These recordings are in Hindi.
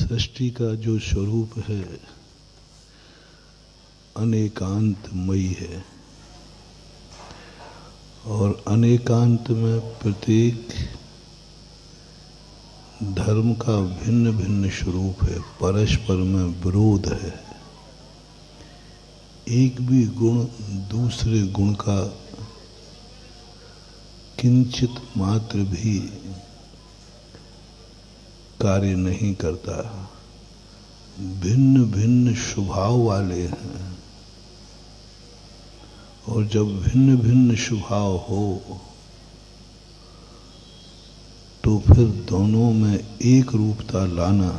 सृष्टि का जो स्वरूप है अनेकांतमयी है और अनेकांत में प्रत्येक धर्म का भिन्न भिन्न स्वरूप है, परस्पर में विरोध है। एक भी गुण दूसरे गुण का किंचित मात्र भी कार्य नहीं करता। भिन्न भिन्न स्वभाव वाले हैं और जब भिन्न भिन्न स्वभाव हो तो फिर दोनों में एक रूपता लाना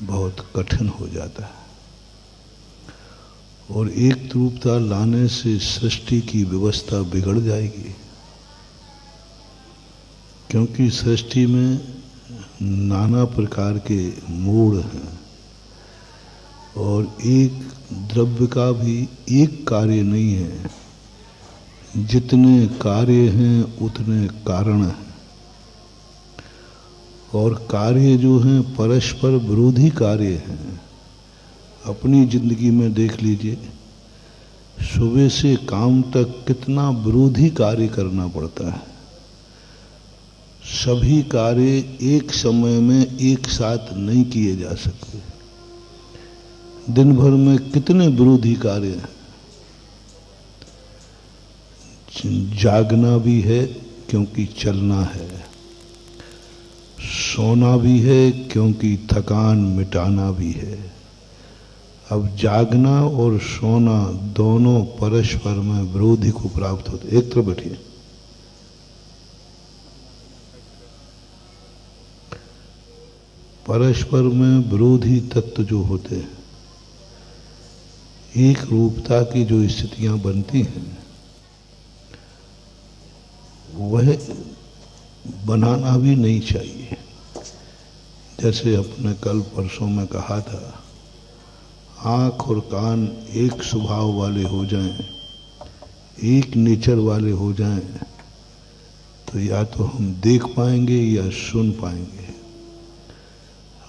बहुत कठिन हो जाता है और एक रूपता लाने से सृष्टि की व्यवस्था बिगड़ जाएगी, क्योंकि सृष्टि में नाना प्रकार के मूड हैं और एक द्रव्य का भी एक कार्य नहीं है। जितने कार्य हैं उतने कारण हैं और कार्य जो हैं परस्पर विरोधी कार्य हैं। अपनी जिंदगी में देख लीजिए, सुबह से काम तक कितना विरोधी कार्य करना पड़ता है। सभी कार्य एक समय में एक साथ नहीं किए जा सकते। दिन भर में कितने विरोधी कार्य हैं। जागना भी है क्योंकि चलना है, सोना भी है क्योंकि थकान मिटाना भी है। अब जागना और सोना दोनों परस्पर में विरोधी को प्राप्त होते। एक तरफ बैठिए। परस्पर में विरोधी तत्व जो होते हैं, एक रूपता की जो स्थितियां बनती हैं वह बनाना भी नहीं चाहिए। जैसे अपने कल परसों में कहा था, आँख और कान एक स्वभाव वाले हो जाएं, एक नेचर वाले हो जाएं, तो या तो हम देख पाएंगे या सुन पाएंगे।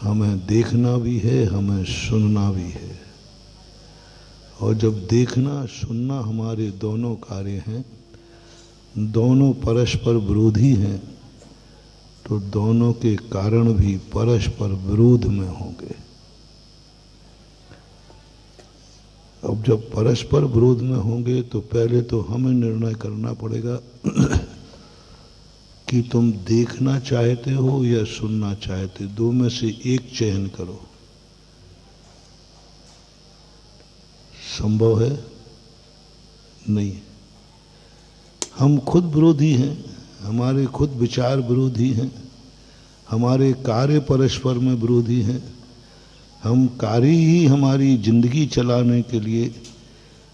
हमें देखना भी है, हमें सुनना भी है। और जब देखना सुनना हमारे दोनों कार्य हैं, दोनों परस्पर विरोधी हैं, तो दोनों के कारण भी परस्पर विरोध में होंगे। अब जब परस्पर विरोध में होंगे तो पहले तो हमें निर्णय करना पड़ेगा कि तुम देखना चाहते हो या सुनना चाहते। दो में से एक चयन करो। संभव है? नहीं। हम खुद विरोधी हैं, हमारे खुद विचार विरोधी हैं, हमारे कार्य परस्पर में विरोधी हैं। हम कार्य ही हमारी जिंदगी चलाने के लिए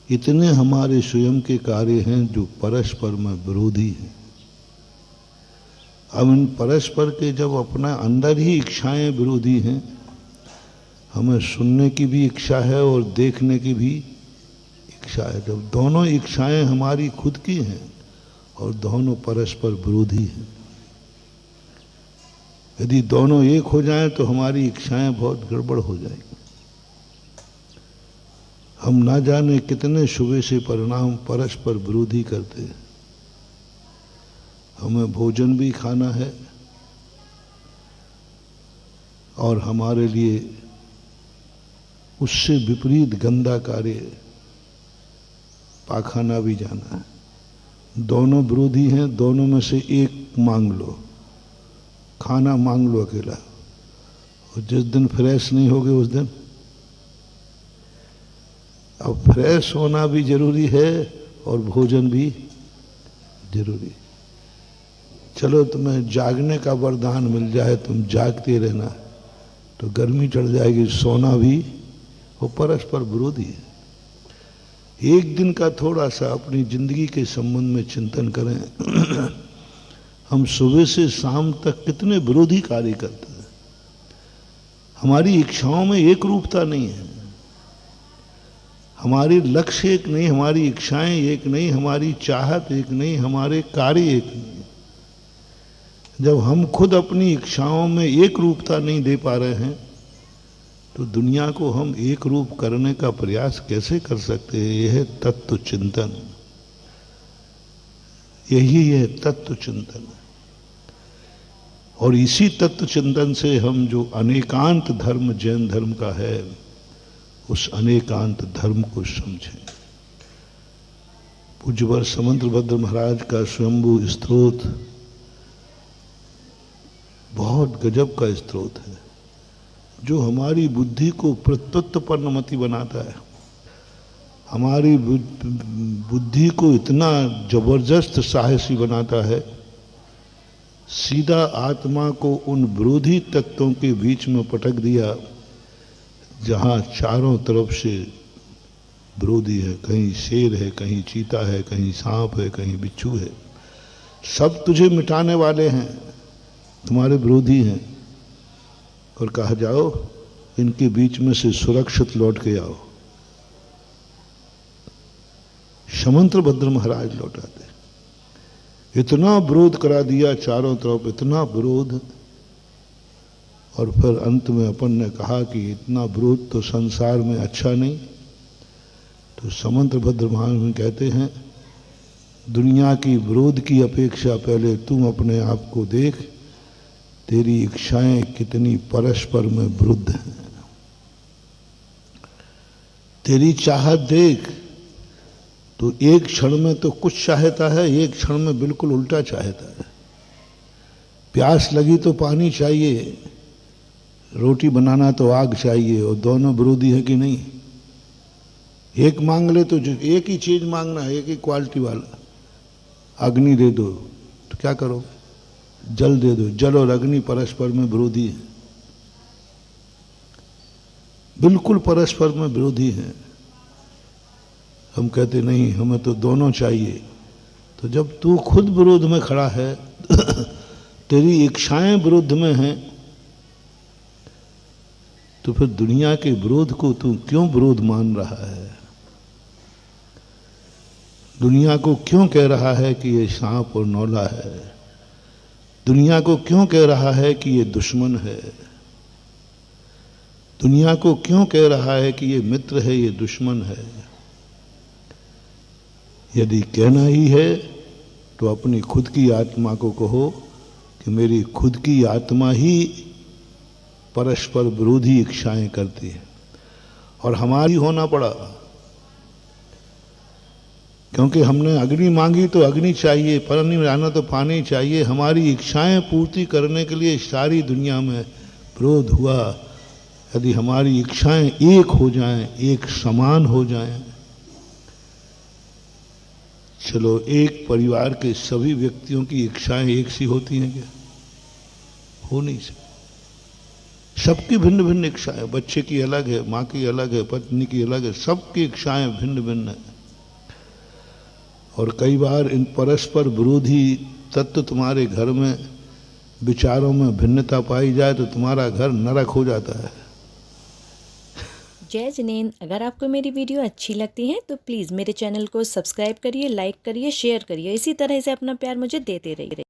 इतने हमारे स्वयं के कार्य हैं जो परस्पर में विरोधी हैं। अब इन परस्पर के जब अपना अंदर ही इच्छाएं विरोधी हैं, हमें सुनने की भी इच्छा है और देखने की भी इच्छा है। जब दोनों इच्छाएं हमारी खुद की हैं और दोनों परस्पर विरोधी हैं, यदि दोनों एक हो जाएं तो हमारी इच्छाएं बहुत गड़बड़ हो जाएंगी। हम ना जाने कितने सुबह से परिणाम परस्पर विरोधी करते हैं। हमें भोजन भी खाना है और हमारे लिए उससे विपरीत गंदा कार्य पाखाना भी जाना है। दोनों विरोधी हैं, दोनों में से एक मांग लो। खाना मांग लो अकेला, और जिस दिन फ्रेश नहीं होगे उस दिन। अब फ्रेश होना भी जरूरी है और भोजन भी जरूरी। चलो तुम्हें जागने का वरदान मिल जाए, तुम जागते रहना, तो गर्मी चढ़ जाएगी। सोना भी वो परस्पर विरोधी है। एक दिन का थोड़ा सा अपनी जिंदगी के संबंध में चिंतन करें। हम सुबह से शाम तक कितने विरोधी कार्य करते हैं। हमारी इच्छाओं में एक रूपता नहीं है। हमारे लक्ष्य एक नहीं, हमारी इच्छाएं एक नहीं, हमारी चाहत एक नहीं, हमारे कार्य एक नहीं। जब हम खुद अपनी इच्छाओं में एक रूपता नहीं दे पा रहे हैं तो दुनिया को हम एक रूप करने का प्रयास कैसे कर सकते हैं? यह है तत्व चिंतन, यही है तत्व चिंतन। और इसी तत्व चिंतन से हम जो अनेकांत धर्म जैन धर्म का है, उस अनेकांत धर्म को समझें। पूज्यवर समंतभद्र महाराज का स्वयंभू स्तोत्र बहुत गजब का स्तोत्र है, जो हमारी बुद्धि को प्रत्युत्पन्नमति बनाता है। हमारी बुद्धि को इतना जबरदस्त साहसी बनाता है, सीधा आत्मा को उन विरोधी तत्वों के बीच में पटक दिया जहाँ चारों तरफ से विरोधी है। कहीं शेर है, कहीं चीता है, कहीं सांप है, कहीं बिच्छू है। सब तुझे मिटाने वाले हैं, तुम्हारे विरोधी हैं। और कहा जाओ इनके बीच में से सुरक्षित लौट के आओ। समंतभद्र महाराज लौटाते, इतना विरोध करा दिया चारों तरफ, इतना विरोध। और फिर अंत में अपन ने कहा कि इतना विरोध तो संसार में अच्छा नहीं। तो समंतभद्र महाराज कहते हैं, दुनिया की विरोध की अपेक्षा पहले तुम अपने आप को देख, तेरी इच्छाएं कितनी परस्पर में विरुद्ध हैं। तेरी चाहत देख, तो एक क्षण में तो कुछ चाहता है, एक क्षण में बिल्कुल उल्टा चाहता है। प्यास लगी तो पानी चाहिए, रोटी बनाना तो आग चाहिए, और दोनों विरोधी है कि नहीं? एक मांग ले तो एक ही चीज मांगना है, एक ही क्वालिटी वाला। अग्नि दे दो तो क्या करो? जल दे दो। जल और अग्नि परस्पर में विरोधी है, बिल्कुल परस्पर में विरोधी है। हम कहते नहीं, हमें तो दोनों चाहिए। तो जब तू खुद विरोध में खड़ा है तेरी इच्छाएं विरुद्ध में हैं, तो फिर दुनिया के विरोध को तू क्यों विरोध मान रहा है? दुनिया को क्यों कह रहा है कि ये सांप और नौला है? दुनिया को क्यों कह रहा है कि ये दुश्मन है? दुनिया को क्यों कह रहा है कि ये मित्र है, ये दुश्मन है? यदि कहना ही है तो अपनी खुद की आत्मा को कहो कि मेरी खुद की आत्मा ही परस्पर विरोधी इच्छाएं करती है। और हमारी होना पड़ा, क्योंकि हमने अग्नि मांगी तो अग्नि चाहिए, पानी लाना तो पानी चाहिए। हमारी इच्छाएं पूर्ति करने के लिए सारी दुनिया में विरोध हुआ। यदि हमारी इच्छाएं एक हो जाएं, एक समान हो जाएं, चलो एक परिवार के सभी व्यक्तियों की इच्छाएं एक सी होती हैं क्या? हो नहीं सकती। सबकी भिन्न भिन्न इच्छाएं, बच्चे की अलग है, माँ की अलग है, पत्नी की अलग है, सबकी इच्छाएं भिन्न भिन्न है। और कई बार इन परस्पर विरोधी तत्व तुम्हारे घर में विचारों में भिन्नता पाई जाए तो तुम्हारा घर नरक हो जाता है। जय जिनेंद्र, अगर आपको मेरी वीडियो अच्छी लगती है तो प्लीज़ मेरे चैनल को सब्सक्राइब करिए, लाइक करिए, शेयर करिए। इसी तरह से अपना प्यार मुझे देते रहिए।